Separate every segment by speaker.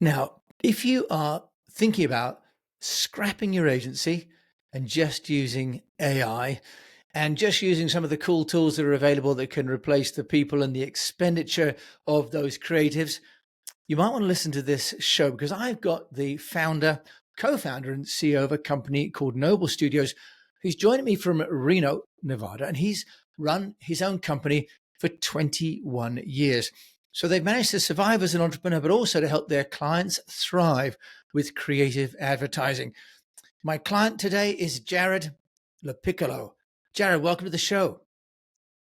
Speaker 1: Now, if you are thinking about scrapping your agency and just using AI and just using some of the cool tools that are available that can replace the people and the expenditure of those creatives, you might want to listen to this show because I've got the founder, co-founder, and CEO of a company called Noble Studios, who's joining me from Reno, Nevada, and he's run his own company for 21 years. So they've managed to survive as an entrepreneur, but also to help their clients thrive with creative advertising. My client today is Jarrod Lopiccolo. Jarrod, welcome to the show.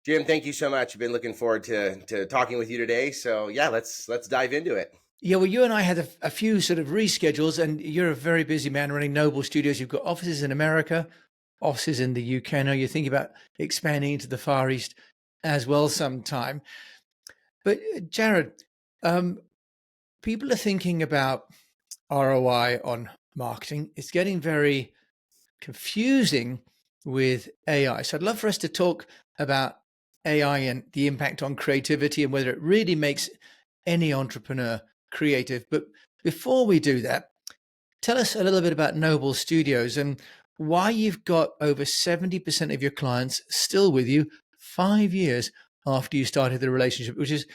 Speaker 2: Jim, thank you so much. I've been looking forward to talking with you today. So yeah, let's dive into it.
Speaker 1: Yeah, well, you and I had a few sort of reschedules, and you're a very busy man running Noble Studios. You've got offices in America, offices in the UK. I know you're thinking about expanding into the Far East as well sometime. But Jarrod, people are thinking about ROI on marketing. It's getting very confusing with AI. So I'd love for us to talk about AI and the impact on creativity and whether it really makes any entrepreneur creative. But before we do that, tell us a little bit about Noble Studios and why you've got over 70% of your clients still with you 5 years after you started the relationship, which is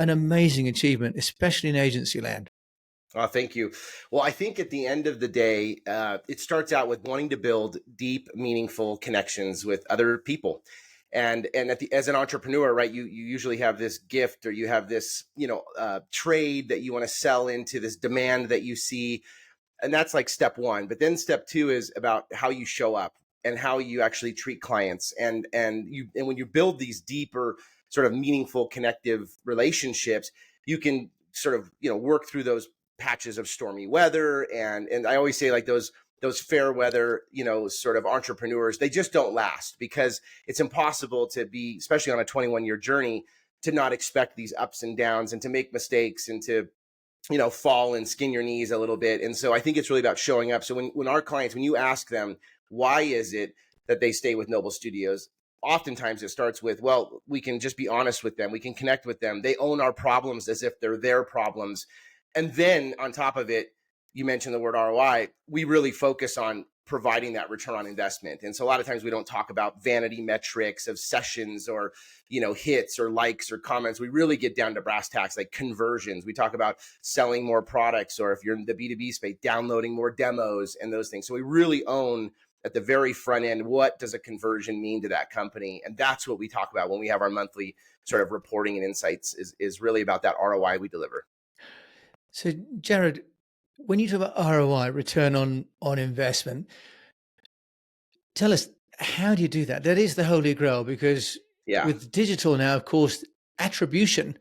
Speaker 1: an amazing achievement, especially in agency land.
Speaker 2: Oh, thank you. Well, I think at the end of the day, it starts out with wanting to build deep, meaningful connections with other people. And as an entrepreneur, right, you usually have this gift or you have this, trade that you want to sell into, this demand that you see. And that's like step one. But then step two is about how you show up and how you actually treat clients. And when you build these deeper sort of meaningful connective relationships, you can sort of, work through those patches of stormy weather. And I always say like those fair weather, sort of entrepreneurs, they just don't last because it's impossible to be, especially on a 21-year journey, to not expect these ups and downs and to make mistakes and to, fall and skin your knees a little bit. And so I think it's really about showing up. So when our clients, when you ask them, why is it that they stay with Noble Studios? Oftentimes it starts with, well, we can just be honest with them. We can connect with them. They own our problems as if they're their problems. And then on top of it, you mentioned the word ROI, we really focus on providing that return on investment. And so a lot of times we don't talk about vanity metrics of sessions or, hits or likes or comments. We really get down to brass tacks, like conversions. We talk about selling more products, or if you're in the B2B space, downloading more demos and those things. So we really own at the very front end, what does a conversion mean to that company? And that's what we talk about when we have our monthly sort of reporting and insights is really about that ROI we deliver.
Speaker 1: So Jarrod, when you talk about ROI, return on investment, tell us, how do you do that? That is the holy grail, because with digital now, of course, attribution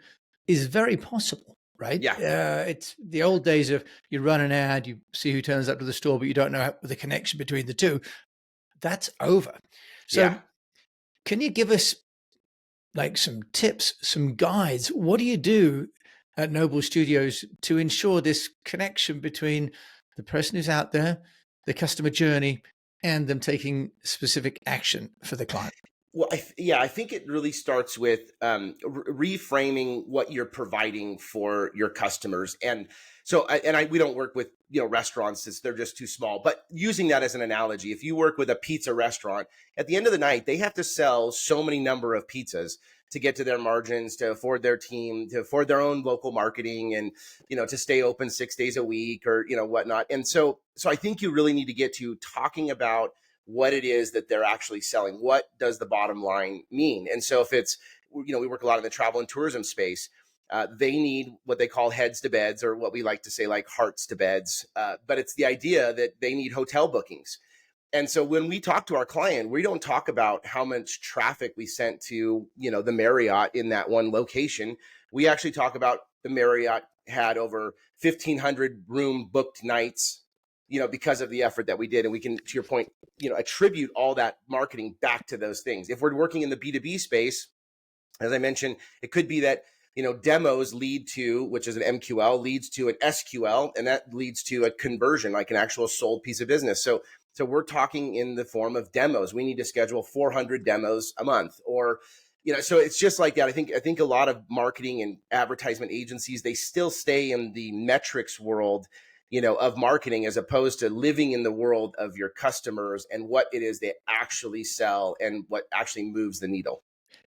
Speaker 1: is very possible, right?
Speaker 2: Yeah.
Speaker 1: It's the old days of you run an ad, you see who turns up to the store, but you don't know the connection between the two. That's over. So can you give us like some tips, some guides? What do you do at Noble Studios to ensure this connection between the person who's out there, the customer journey, and them taking specific action for the client?
Speaker 2: Well, I think it really starts with reframing what you're providing for your customers. And so, we don't work with, restaurants since they're just too small, but using that as an analogy, if you work with a pizza restaurant, at the end of the night, they have to sell so many number of pizzas to get to their margins, to afford their team, to afford their own local marketing, and, to stay open 6 days a week or, whatnot. And so I think you really need to get to talking about what it is that they're actually selling. What does the bottom line mean? And so if it's, we work a lot in the travel and tourism space, they need what they call heads to beds, or what we like to say like hearts to beds. But it's the idea that they need hotel bookings. And so when we talk to our client, we don't talk about how much traffic we sent to, the Marriott in that one location. We actually talk about the Marriott had over 1,500 room booked nights, because of the effort that we did. And we can, to your point, attribute all that marketing back to those things. If we're working in the B2B space, as I mentioned, it could be that, demos lead to, which is an MQL, leads to an SQL, and that leads to a conversion, like an actual sold piece of business. So we're talking in the form of demos. We need to schedule 400 demos a month, or, So it's just like that. I think a lot of marketing and advertisement agencies, they still stay in the metrics world, of marketing, as opposed to living in the world of your customers and what it is they actually sell and what actually moves the needle.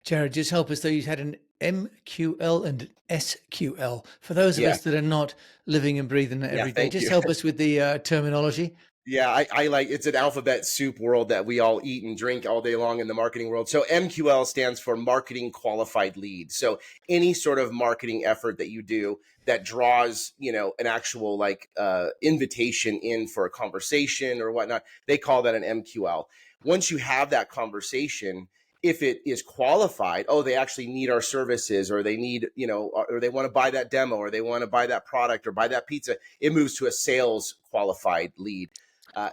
Speaker 1: Jarrod, just help us though. You had an MQL and an SQL. For those of
Speaker 2: Yeah.
Speaker 1: us that are not living and breathing it
Speaker 2: Yeah.
Speaker 1: every day,
Speaker 2: Thank
Speaker 1: just
Speaker 2: you.
Speaker 1: help us with the terminology.
Speaker 2: Yeah, I like, it's an alphabet soup world that we all eat and drink all day long in the marketing world. So MQL stands for marketing qualified lead. So any sort of marketing effort that you do that draws, an actual invitation in for a conversation or whatnot, they call that an MQL. Once you have that conversation, if it is qualified, oh, they actually need our services, or they need, or they want to buy that demo, or they want to buy that product or buy that pizza, it moves to a sales qualified lead.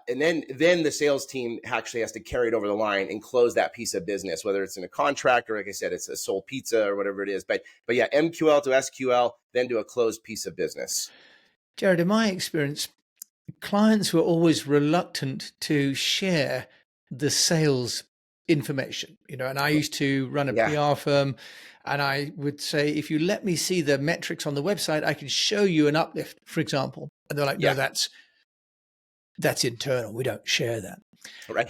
Speaker 2: And then the sales team actually has to carry it over the line and close that piece of business, whether it's in a contract or, like I said, it's a sold pizza or whatever it is. But yeah, MQL to SQL, then to a closed piece of business.
Speaker 1: Jarrod, in my experience, clients were always reluctant to share the sales information, and I used to run a
Speaker 2: Yeah,
Speaker 1: PR firm, and I would say, if you let me see the metrics on the website, I can show you an uplift, for example. And they're like, no,
Speaker 2: yeah,
Speaker 1: that's internal. We don't share that.
Speaker 2: right.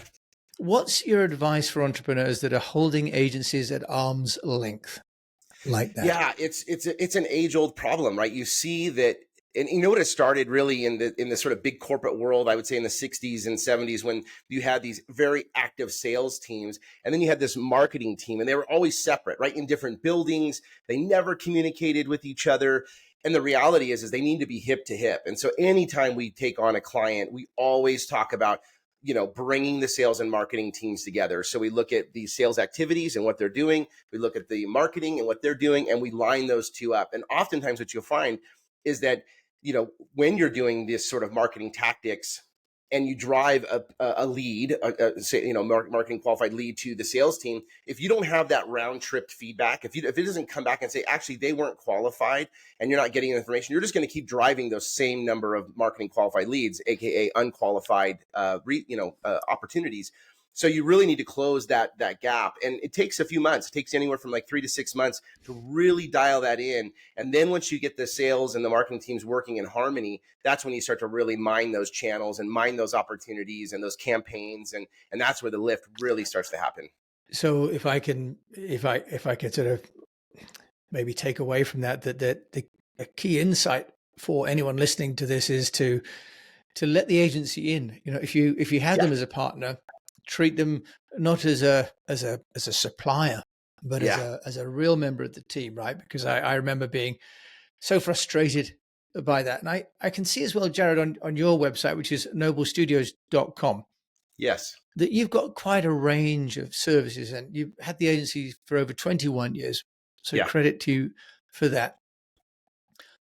Speaker 1: What's your advice for entrepreneurs that are holding agencies at arm's length like that?
Speaker 2: Yeah, it's an age old problem, right? You see that, and you know what, it started really in the sort of big corporate world, I would say in the 60s and 70s, when you had these very active sales teams, and then you had this marketing team, and they were always separate, right? In different buildings, they never communicated with each other. And the reality is they need to be hip to hip. And so anytime we take on a client, we always talk about, bringing the sales and marketing teams together. So we look at the sales activities and what they're doing. We look at the marketing and what they're doing, and we line those two up. And oftentimes what you'll find is that, when you're doing this sort of marketing tactics and you drive a lead, say, marketing qualified lead to the sales team, if you don't have that round trip feedback, if it doesn't come back and say, actually, they weren't qualified and you're not getting information, you're just going to keep driving those same number of marketing qualified leads, AKA unqualified, opportunities. So you really need to close that gap. And it takes a few months. It takes anywhere from like 3 to 6 months to really dial that in. And then once you get the sales and the marketing teams working in harmony, that's when you start to really mine those channels and mine those opportunities and those campaigns. And that's where the lift really starts to happen.
Speaker 1: So if I can sort of maybe take away from that the key insight for anyone listening to this is to let the agency in. If you have
Speaker 2: Yeah.
Speaker 1: them as a partner, treat them not as a supplier, but
Speaker 2: Yeah.
Speaker 1: as a real member of the team, right? Because I remember being so frustrated by that. And I can see as well, Jarrod, on your website, which is noblestudios.com,
Speaker 2: Yes.
Speaker 1: that you've got quite a range of services, and you've had the agency for over 21 years. So
Speaker 2: Yeah.
Speaker 1: credit to you for that.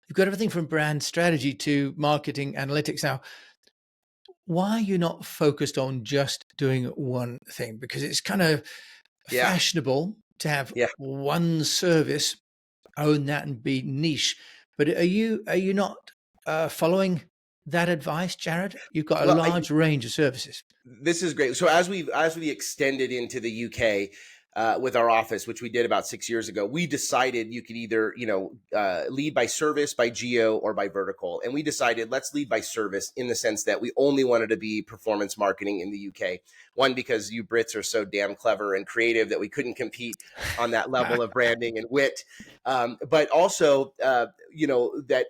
Speaker 1: You've got everything from brand strategy to marketing analytics. Now, why are you not focused on just doing one thing? Because it's kind of
Speaker 2: Yeah.
Speaker 1: fashionable to have
Speaker 2: Yeah.
Speaker 1: one service, own that and be niche. But are you not following that advice, Jarrod? You've got a
Speaker 2: Well,
Speaker 1: large range of services.
Speaker 2: this is great. So as we extended into the UK with our office, which we did about 6 years ago, we decided you could either lead by service, by geo, or by vertical. And we decided let's lead by service, in the sense that we only wanted to be performance marketing in the UK. One, because you Brits are so damn clever and creative that we couldn't compete on that level of branding and wit. But also, that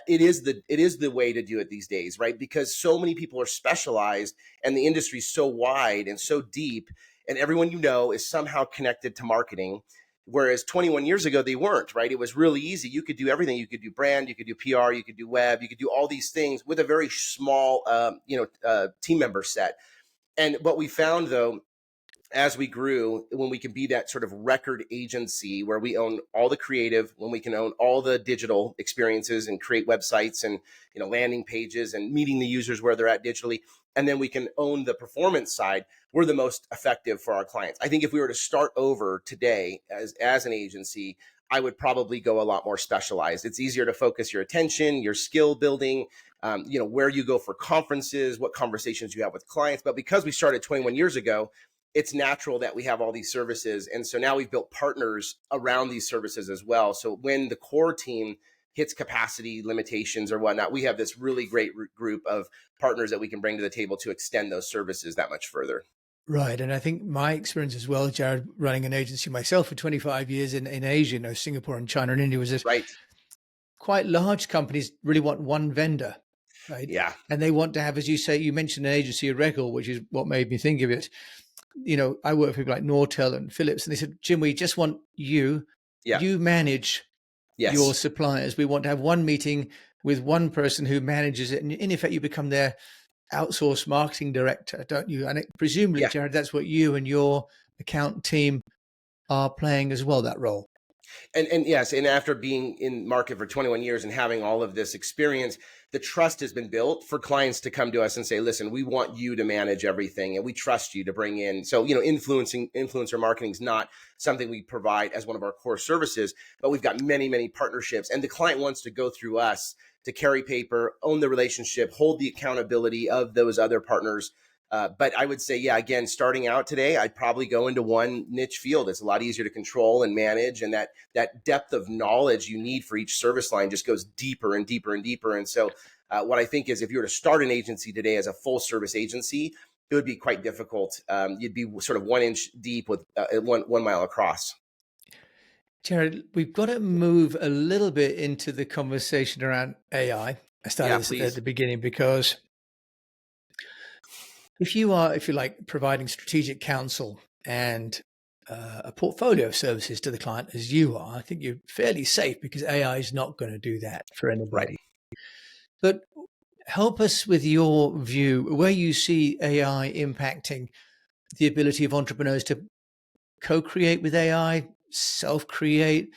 Speaker 2: it is the way to do it these days, right? Because so many people are specialized and the industry is so wide and so deep, and everyone is somehow connected to marketing. Whereas 21 years ago, they weren't, right? It was really easy. You could do everything. You could do brand, you could do PR, you could do web, you could do all these things with a very small, team member set. And what we found, though, as we grew, when we can be that sort of record agency where we own all the creative, when we can own all the digital experiences and create websites and landing pages and meeting the users where they're at digitally, and then we can own the performance side, we're the most effective for our clients. I think if we were to start over today as an agency, I would probably go a lot more specialized. It's easier to focus your attention, your skill building, where you go for conferences, what conversations you have with clients. But because we started 21 years ago, it's natural that we have all these services. And so now we've built partners around these services as well. So when the core team hits capacity limitations or whatnot, we have this really great group of partners that we can bring to the table to extend those services that much further.
Speaker 1: Right. And I think my experience as well, Jarrod, running an agency myself for 25 years in Asia, Singapore and China and India, was this
Speaker 2: Right.
Speaker 1: quite large companies really want one vendor, right?
Speaker 2: Yeah.
Speaker 1: And they want to have, as you say, you mentioned an agency of record, which is what made me think of it. I work with people like Nortel and Philips, and they said, Jim, we just want you manage your suppliers. We want to have one meeting with one person who manages it. And in effect, you become their outsourced marketing director, don't you? And presumably, Jarrod, that's what you and your account team are playing as well, that role.
Speaker 2: And yes, and after being in market for 21 years and having all of this experience, the trust has been built for clients to come to us and say, listen, we want you to manage everything and we trust you to bring in. So, influencer marketing is not something we provide as one of our core services, but we've got many, many partnerships, and the client wants to go through us to carry paper, own the relationship, hold the accountability of those other partners. But I would say, again, starting out today, I'd probably go into one niche field. It's a lot easier to control and manage. And that depth of knowledge you need for each service line just goes deeper and deeper and deeper. And so what I think is if you were to start an agency today as a full service agency, it would be quite difficult. You'd be sort of 1 inch deep with 1 mile across.
Speaker 1: Jarrod, we've got to move a little bit into the conversation around AI. I started this at the beginning because if you like, providing strategic counsel and a portfolio of services to the client as you are, I think you're fairly safe because AI is not going to do that for anybody.
Speaker 2: Right.
Speaker 1: But help us with your view, where you see AI impacting the ability of entrepreneurs to co-create with AI, self-create,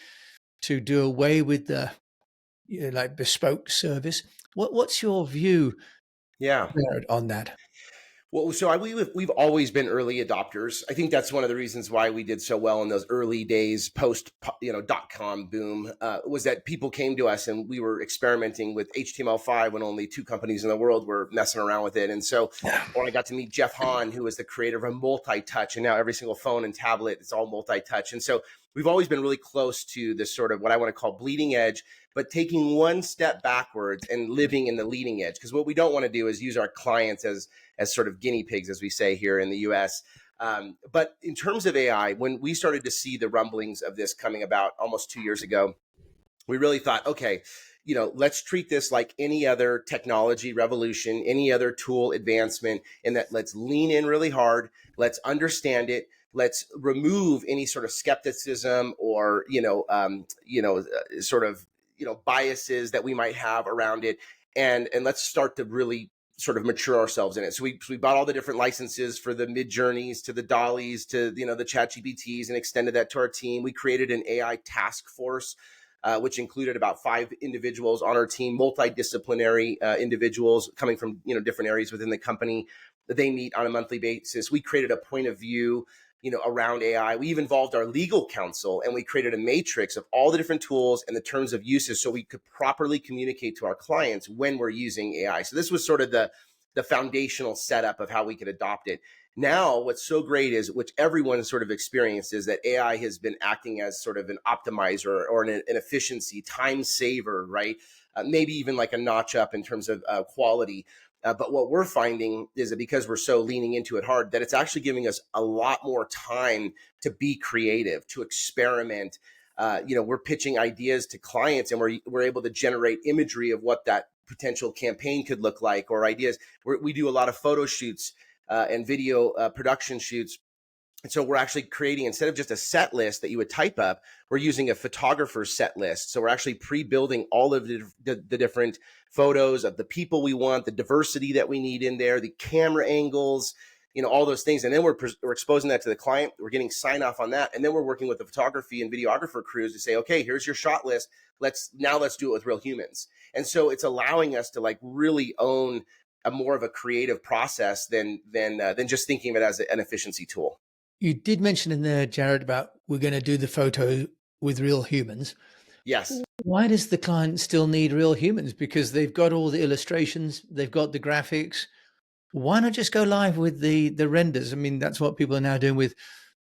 Speaker 1: to do away with the like bespoke service. What's your view on that?
Speaker 2: Well, so we've always been early adopters. I think that's one of the reasons why we did so well in those early days post .com boom was that people came to us and we were experimenting with HTML5 when only 2 companies in the world were messing around with it. And so, or I got to meet Jeff Hahn, who was the creator of a multi-touch, and now every single phone and tablet is all multi-touch. And so we've always been really close to this sort of what I want to call bleeding edge, but taking one step backwards and living in the leading edge. Because what we don't want to do is use our clients as sort of guinea pigs, as we say here in the US. But in terms of AI, when we started to see the rumblings of this coming about almost 2 years ago, we really thought, okay, let's treat this like any other technology revolution, any other tool advancement, and that let's lean in really hard. Let's understand it. Let's remove any sort of skepticism or, biases that we might have around it. And let's start to really sort of mature ourselves in it. So we bought all the different licenses for the Midjourneys to the Dollys to, the ChatGPTs and extended that to our team. We created an AI task force, which included about 5 individuals on our team, multidisciplinary individuals coming from, different areas within the company that they meet on a monthly basis. We created a point of view around AI. We even involved our legal counsel and we created a matrix of all the different tools and the terms of uses so we could properly communicate to our clients when we're using AI. So this was sort of the foundational setup of how we could adopt it. Now, what's so great is, which everyone sort of experienced, is that AI has been acting as sort of an optimizer or an efficiency, time saver, right? Maybe even like a notch up in terms of quality. But what we're finding is that because we're so leaning into it hard, that it's actually giving us a lot more time to be creative, to experiment. We're pitching ideas to clients and we're able to generate imagery of what that potential campaign could look like, or ideas. We do a lot of photo shoots and video production shoots. And so we're actually creating, instead of just a set list that you would type up, we're using a photographer's set list. So we're actually pre-building all of the different photos of the people we want, the diversity that we need in there, the camera angles, all those things. And then we're exposing that to the client. We're getting sign off on that. And then we're working with the photography and videographer crews to say, okay, here's your shot list. Let's do it with real humans. And so it's allowing us to like really own a more of a creative process than just thinking of it as an efficiency tool.
Speaker 1: You did mention in there, Jarrod, about we're going to do the photo with real humans.
Speaker 2: Yes.
Speaker 1: Why does the client still need real humans? Because they've got all the illustrations, they've got the graphics. why not just go live with the renders? I mean, that's what people are now doing with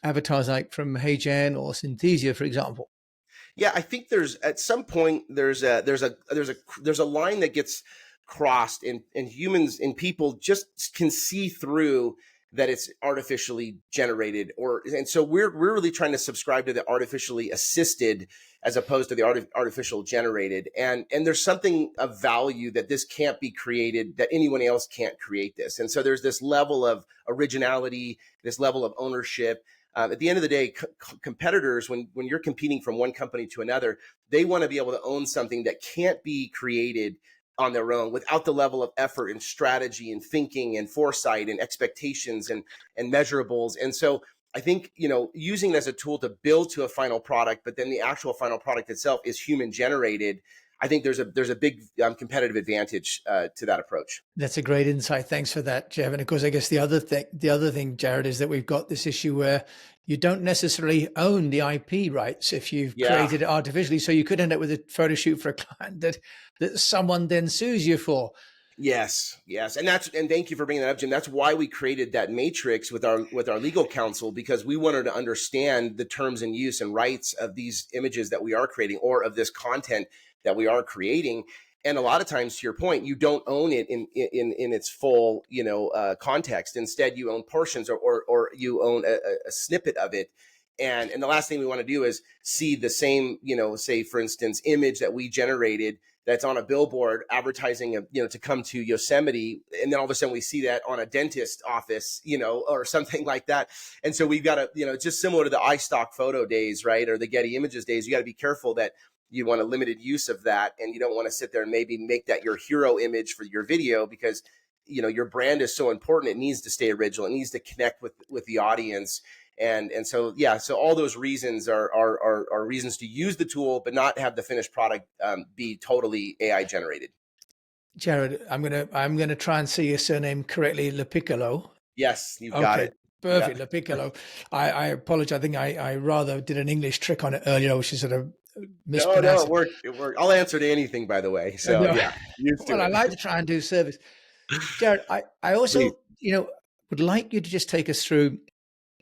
Speaker 1: avatars like from HeyGen or Synthesia, for example.
Speaker 2: Yeah, I think there's at some point there's a line that gets crossed, and humans and people just can see through that it's artificially generated, and so we're really trying to subscribe to the artificially assisted as opposed to the artificial generated, and there's something of value that this can't be created, that anyone else can't create this, and so there's this level of originality, this level of ownership. At the end of the day, competitors, when you're competing from one company to another, they want to be able to own something that can't be created on their own without the level of effort and strategy and thinking and foresight and expectations and measurables. And so I think, using it as a tool to build to a final product, but then the actual final product itself is human generated. I think there's a big competitive advantage to that approach.
Speaker 1: That's a great insight. Thanks for that, Jeff. And of course, I guess the other thing, Jarrod, is that we've got this issue where you don't necessarily own the IP rights if you've created it artificially. So you could end up with a photo shoot for a client that someone then sues you for.
Speaker 2: Yes. And thank you for bringing that up, Jim. That's why we created that matrix with our legal counsel, because we wanted to understand the terms and use and rights of these images that we are creating, or of this content that we are creating. And a lot of times, to your point, you don't own it in its full, context. Instead, you own portions, or you own a snippet of it. And the last thing we want to do is see the same, say, for instance, image that we generated that's on a billboard advertising, to come to Yosemite. And then all of a sudden we see that on a dentist office, or something like that. And so we've got to, just similar to the iStock photo days, right? Or the Getty Images days, you got to be careful that you want a limited use of that. And you don't want to sit there and maybe make that your hero image for your video, because, your brand is so important. It needs to stay original. It needs to connect with the audience. And so, so all those reasons are reasons to use the tool, but not have the finished product be totally AI generated.
Speaker 1: Jarrod, I'm gonna try and say your surname correctly, Lopiccolo.
Speaker 2: Yes, you've got it.
Speaker 1: Perfect, yeah. Lopiccolo. I apologize. I think I rather did an English trick on it earlier, which is sort of mispronounced.
Speaker 2: No, it worked. I'll answer to anything, by the way. So
Speaker 1: no.
Speaker 2: Yeah,
Speaker 1: well, I like to try and do service. Jarrod, I also, please, would like you to just take us through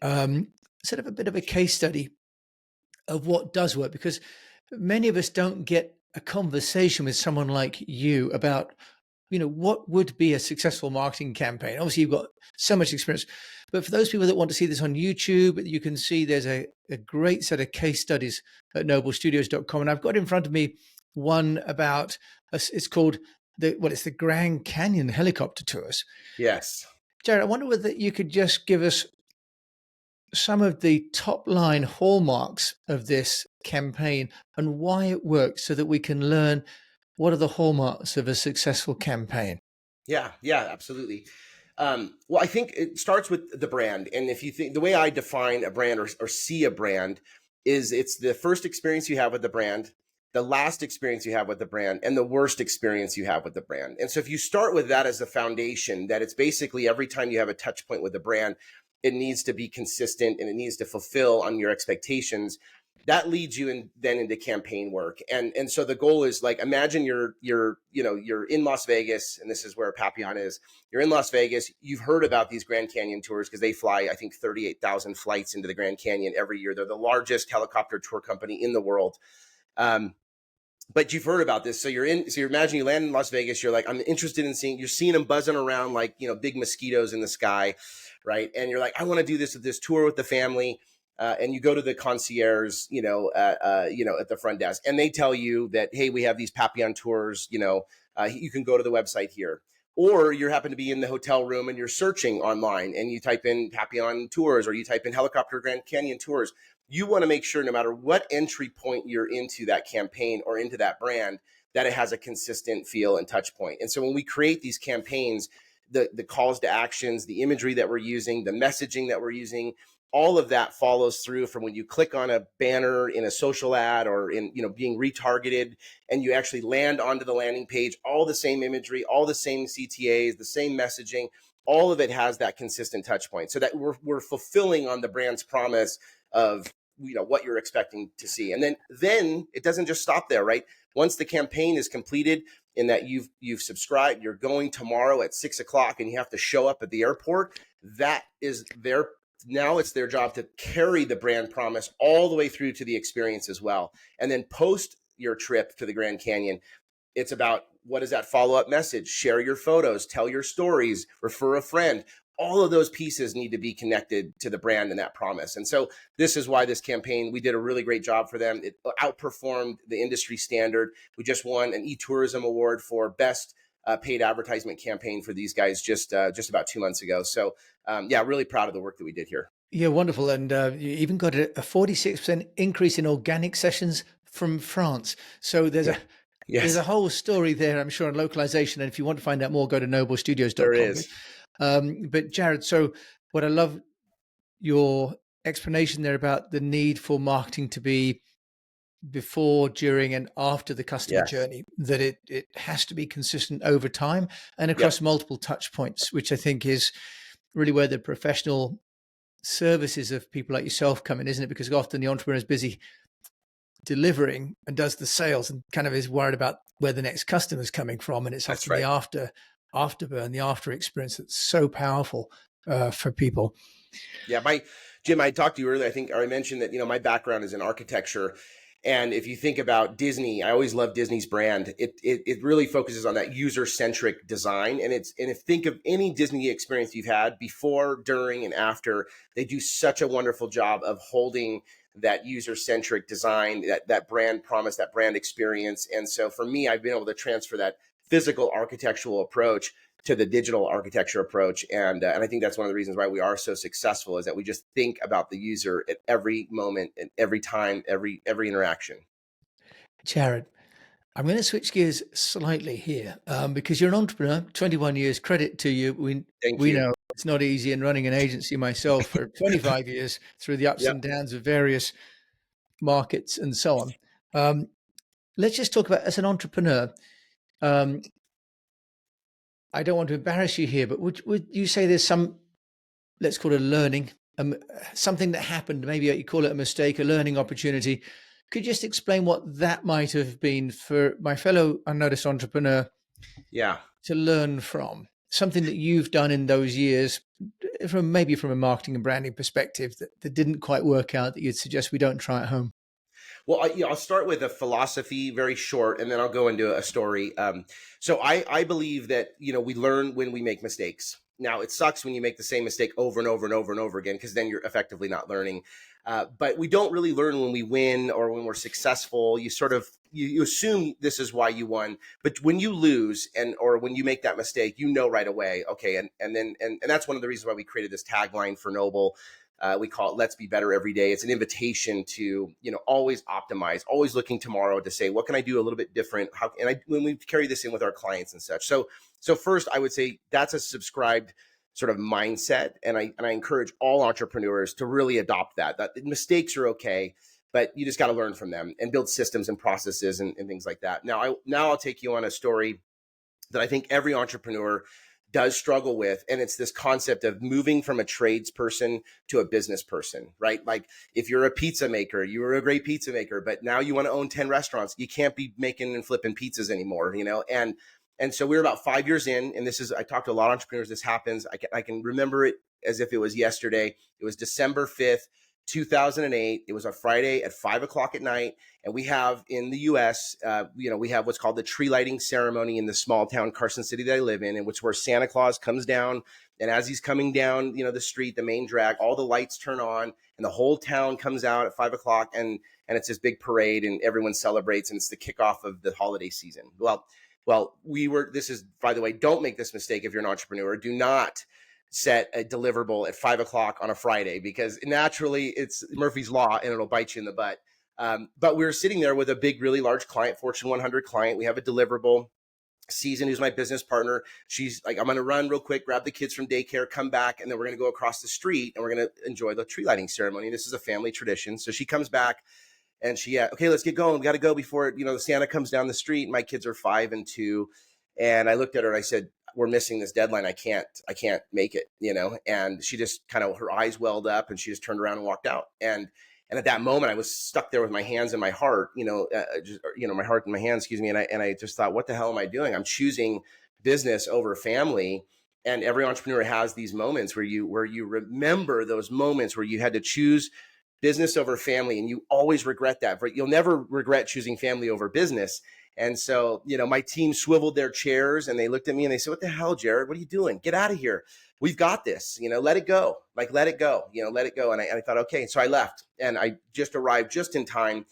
Speaker 1: sort of a bit of a case study of what does work, because many of us don't get a conversation with someone like you about, what would be a successful marketing campaign. Obviously, you've got so much experience, but for those people that want to see this on YouTube, you can see there's a great set of case studies at noblestudios.com. And I've got in front of me one about, it's called it's the Grand Canyon helicopter tours.
Speaker 2: Yes.
Speaker 1: Jarrod, I wonder whether you could just give us some of the top line hallmarks of this campaign and why it works, so that we can learn what are the hallmarks of a successful campaign.
Speaker 2: Yeah, absolutely. Well, I think it starts with the brand. And if you think, the way I define a brand or see a brand is, it's the first experience you have with the brand, the last experience you have with the brand, and the worst experience you have with the brand. And so if you start with that as the foundation, that it's basically every time you have a touch point with the brand, it needs to be consistent and it needs to fulfill on your expectations. That leads you then into campaign work. And so the goal is, like, imagine you're in Las Vegas, and this is where Papillon is. You're in Las Vegas. You've heard about these Grand Canyon tours because they fly, I think, 38,000 flights into the Grand Canyon every year. They're the largest helicopter tour company in the world. But you've heard about this. So you imagine you land in Las Vegas. You're like, I'm interested in you're seeing them buzzing around like, big mosquitoes in the sky, right? And you're like, I want to do this tour with the family. And you go to the concierge, at the front desk, and they tell you that, hey, we have these Papillon tours, you can go to the website here. Or you happen to be in the hotel room and you're searching online and you type in Papillon tours, or you type in helicopter Grand Canyon tours. You want to make sure, no matter what entry point you're into that campaign or into that brand, that it has a consistent feel and touch point. And so when we create these campaigns, the calls to actions, the imagery that we're using, the messaging that we're using, all of that follows through from when you click on a banner in a social ad or in, being retargeted, and you actually land onto the landing page, all the same imagery, all the same CTAs, the same messaging, all of it has that consistent touch point, so that we're fulfilling on the brand's promise of, what you're expecting to see. And then it doesn't just stop there, right? Once the campaign is completed in that you've subscribed, you're going tomorrow at 6 o'clock and you have to show up at the airport. That is now it's their job to carry the brand promise all the way through to the experience as well. And then post your trip to the Grand Canyon, it's about, what is that follow-up message? Share your photos, tell your stories, refer a friend. All of those pieces need to be connected to the brand and that promise. And so this is why this campaign, we did a really great job for them. It outperformed the industry standard. We just won an eTourism award for best paid advertisement campaign for these guys just about 2 months ago. So yeah, really proud of the work that we did here.
Speaker 1: Yeah, wonderful. And you even got a 46% increase in organic sessions from France. So there's
Speaker 2: Yes.
Speaker 1: there's a whole story there, I'm sure, on localization. And if you want to find out more, go to noblestudios.com.
Speaker 2: There is.
Speaker 1: But Jarrod, so what I love your explanation there about the need for marketing to be before, during, and after the customer
Speaker 2: Yes.
Speaker 1: journey, that it has to be consistent over time and across multiple touch points, which I think is really where the professional services of people like yourself come in, isn't it? Because often the entrepreneur is busy delivering and does the sales and kind of is worried about where the next customer is coming from. And it's often the afterburn, the after experience that's so powerful for people.
Speaker 2: Yeah, Jim, I talked to you earlier. I think I mentioned that, my background is in architecture. And if you think about Disney, I always love Disney's brand. It really focuses on that user-centric design. And if think of any Disney experience you've had before, during, and after, they do such a wonderful job of holding that user-centric design, that brand promise, that brand experience. And so for me, I've been able to transfer that physical architectural approach to the digital architecture approach. And I think that's one of the reasons why we are so successful, is that we just think about the user at every moment and every time, every interaction.
Speaker 1: Jarrod, I'm going to switch gears slightly here because you're an entrepreneur, 21 years, credit to you. We know it's not easy, and running an agency myself for 25 years through the ups and downs of various markets and so on. Let's just talk about, as an entrepreneur, I don't want to embarrass you here, but would you say there's some, let's call it a learning, something that happened, maybe you call it a mistake, a learning opportunity. Could you just explain what that might have been for my fellow unnoticed entrepreneur to learn from? Something that you've done in those years, maybe from a marketing and branding perspective, that didn't quite work out, that you'd suggest we don't try at home?
Speaker 2: Well, I'll start with a philosophy, very short, and then I'll go into a story. So I believe that, we learn when we make mistakes. Now, it sucks when you make the same mistake over and over and over and over again, because then you're effectively not learning. But we don't really learn when we win or when we're successful. You assume this is why you won. But when you lose or when you make that mistake, right away, okay. And that's one of the reasons why we created this tagline for Noble. We call it "Let's Be Better Every Day." It's an invitation to, always optimize, always looking tomorrow to say, what can I do a little bit different? When we carry this in with our clients and such. So first, I would say that's a subscribed sort of mindset, and I encourage all entrepreneurs to really adopt that. That mistakes are okay, but you just got to learn from them and build systems and processes and things like that. Now I'll take you on a story that I think every entrepreneur does struggle with. And it's this concept of moving from a tradesperson to a business person, right? Like if you're a pizza maker, you were a great pizza maker, but now you want to own 10 restaurants. You can't be making and flipping pizzas anymore, And so we're about 5 years in, and I talked to a lot of entrepreneurs. This happens. I can remember it as if it was yesterday. It was December 5th, 2008. It was a Friday at 5 o'clock at night. And we have in the US, we have what's called the tree lighting ceremony in the small town, Carson City, that I live in which where Santa Claus comes down. And as he's coming down, the street, the main drag, all the lights turn on and the whole town comes out at 5 o'clock. And it's this big parade and everyone celebrates. And it's the kickoff of the holiday season. Well, this is, by the way, don't make this mistake if you're an entrepreneur. Do not set a deliverable at 5 o'clock on a Friday, because naturally it's Murphy's Law and it'll bite you in the butt. But we were sitting there with a big, really large client, Fortune 100 client. We have a deliverable. Season, who's my business partner, she's like, I'm going to run real quick, grab the kids from daycare, come back, and then we're going to go across the street and we're going to enjoy the tree lighting ceremony. This is a family tradition. So she comes back and okay, let's get going. We got to go before, the Santa comes down the street. My kids are 5 and 2. And I looked at her and I said, we're missing this deadline. I can't make it, and she just kind of, her eyes welled up and she just turned around and walked out. And And at that moment, I was stuck there with my hands in my heart, my heart in my hands, excuse me. And I just thought, what the hell am I doing? I'm choosing business over family. And every entrepreneur has these moments where you remember those moments where you had to choose business over family, and you always regret that. You'll never regret choosing family over business. And so, my team swiveled their chairs and they looked at me and they said, what the hell, Jarrod, what are you doing? Get out of here. We've got this, let it go. Like, let it go, let it go. And I thought, okay. So I left and I just arrived just in time.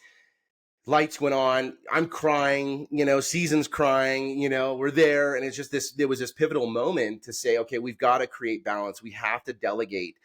Speaker 2: Lights went on. I'm crying, Season's crying, we're there. And it's just there was this pivotal moment to say, okay, we've got to create balance. We have to delegate.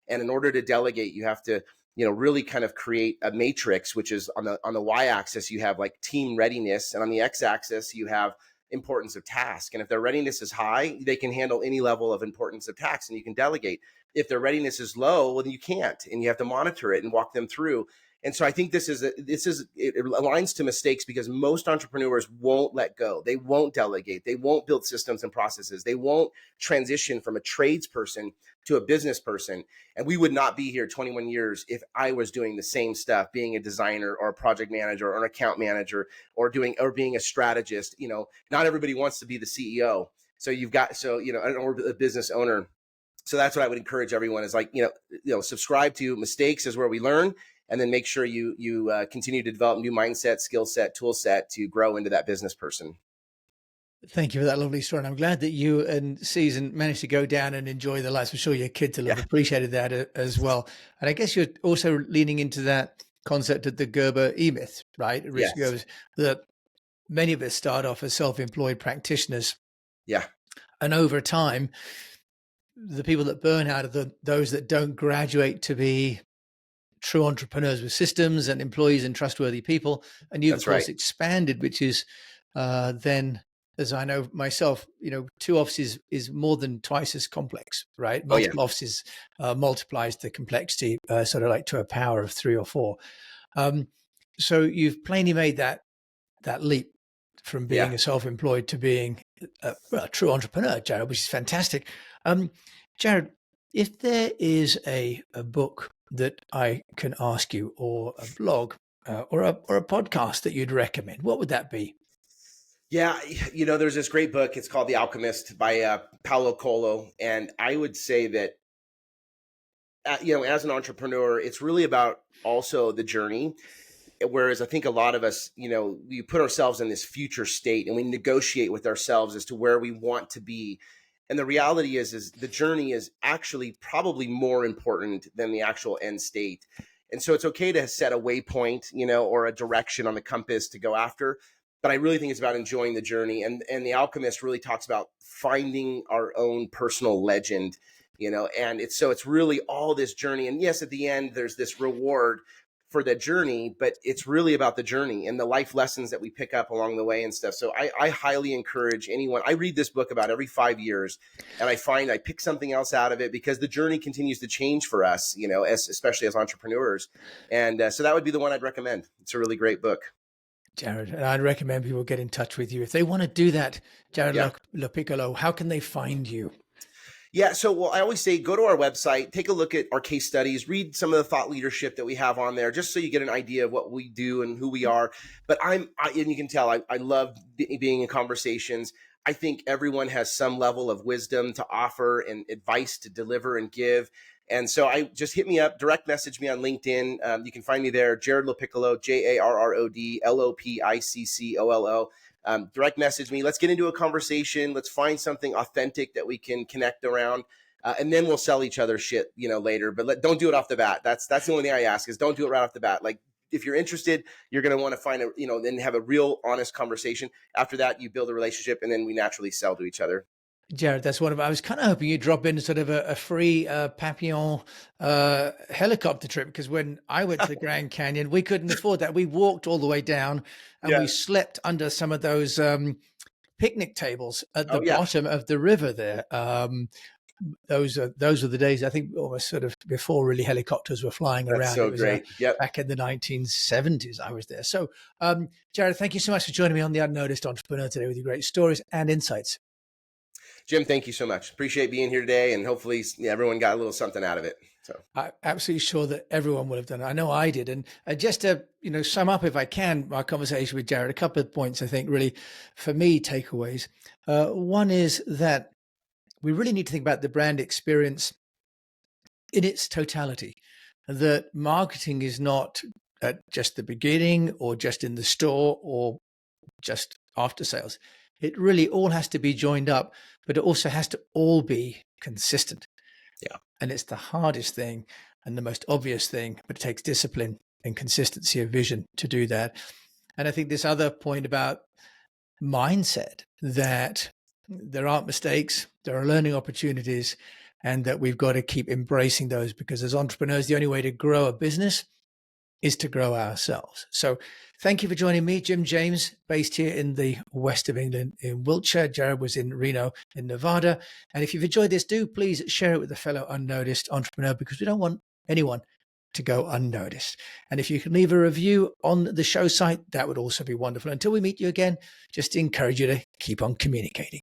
Speaker 2: And in order to delegate, you have to, really kind of create a matrix, which is on the y-axis, you have like team readiness. And on the x-axis, you have importance of task. And if their readiness is high, they can handle any level of importance of task and you can delegate. If their readiness is low, well, then you can't, and you have to monitor it and walk them through. And so I think it aligns to mistakes because most entrepreneurs won't let go. They won't delegate. They won't build systems and processes. They won't transition from a tradesperson to a business person. And we would not be here 21 years if I was doing the same stuff, being a designer or a project manager or an account manager or being a strategist. Not everybody wants to be the CEO. So or a business owner. So that's what I would encourage everyone is like, subscribe to mistakes is where we learn. And then make sure you continue to develop new mindset, skill set, tool set to grow into that business person.
Speaker 1: Thank you for that lovely story. And I'm glad that you and Season managed to go down and enjoy the lives. I'm sure your kids will have appreciated that as well. And I guess you're also leaning into that concept of the Gerber E-myth, right? Risk goes that many of us start off as self-employed practitioners.
Speaker 2: Yeah.
Speaker 1: And over time, the people that burn out are those that don't graduate to be true entrepreneurs with systems and employees and trustworthy people. And you've, of course, expanded, which is then, as I know myself, 2 offices is more than twice as complex, right? Multiple offices multiplies the complexity sort of like to a power of 3 or 4. So you've plainly made that leap from being a self-employed to being a true entrepreneur, Jarrod, which is fantastic. Jarrod, if there is a book that I can ask you, or a blog, or a podcast that you'd recommend, what would that be?
Speaker 2: Yeah, there's this great book. It's called The Alchemist by Paulo Coelho, and I would say that as an entrepreneur, it's really about also the journey. Whereas I think a lot of us, we put ourselves in this future state and we negotiate with ourselves as to where we want to be. And the reality is the journey is actually probably more important than the actual end state. And so it's okay to set a waypoint, or a direction on the compass to go after. But I really think it's about enjoying the journey. And The Alchemist really talks about finding our own personal legend, and it's really all this journey. And yes, at the end, there's this reward for the journey, but it's really about the journey and the life lessons that we pick up along the way and stuff. So I highly encourage anyone. I read this book about every 5 years, and I find I pick something else out of it because the journey continues to change for us, especially as entrepreneurs. And so that would be the one I'd recommend. It's a really great book.
Speaker 1: Jarrod, and I'd recommend people get in touch with you. If they want to do that, Jarrod Lopiccolo, how can they find you?
Speaker 2: Yeah. So, I always say, go to our website, take a look at our case studies, read some of the thought leadership that we have on there, just so you get an idea of what we do and who we are. But and you can tell, I love being in conversations. I think everyone has some level of wisdom to offer and advice to deliver and give. And so just hit me up, direct message me on LinkedIn. You can find me there, Jarrod Lopiccolo, Jarrod Lopiccolo. Direct message me. Let's get into a conversation. Let's find something authentic that we can connect around. And then we'll sell each other shit, later. But don't do it off the bat. That's the only thing I ask is don't do it right off the bat. Like, if you're interested, you're going to want to find then have a real honest conversation. After that, you build a relationship, and then we naturally sell to each other.
Speaker 1: Jarrod, that's one of. I was kind of hoping you'd drop in sort of a free Papillon helicopter trip, because when I went to the Grand Canyon, we couldn't afford that. We walked all the way down, and we slept under some of those picnic tables at the bottom of the river there. Those were the days, I think, almost sort of before really helicopters were flying around.
Speaker 2: That's so great.
Speaker 1: Back in the 1970s, I was there. So, Jarrod, thank you so much for joining me on The Unnoticed Entrepreneur today with your great stories and insights.
Speaker 2: Jim, thank you so much. Appreciate being here today, and hopefully everyone got a little something out of it. So
Speaker 1: I'm absolutely sure that everyone will have done it. I know I did. And just to, sum up, if I can, my conversation with Jarrod, a couple of points, I think really for me, takeaways. One is that we really need to think about the brand experience in its totality, that marketing is not at just the beginning or just in the store or just after sales. It really all has to be joined up, but it also has to all be consistent.
Speaker 2: yeah.
Speaker 1: And it's the hardest thing and the most obvious thing, but it takes discipline and consistency of vision to do that. And I think this other point about mindset, that there aren't mistakes, there are learning opportunities, and that we've got to keep embracing those, because as entrepreneurs, the only way to grow a business is to grow ourselves. So thank you for joining me, Jim James, based here in the west of England in Wiltshire. Jarrod was in Reno in Nevada. And if you've enjoyed this, do please share it with a fellow unnoticed entrepreneur, because we don't want anyone to go unnoticed. And if you can leave a review on the show site, that would also be wonderful. Until we meet you again, just encourage you to keep on communicating.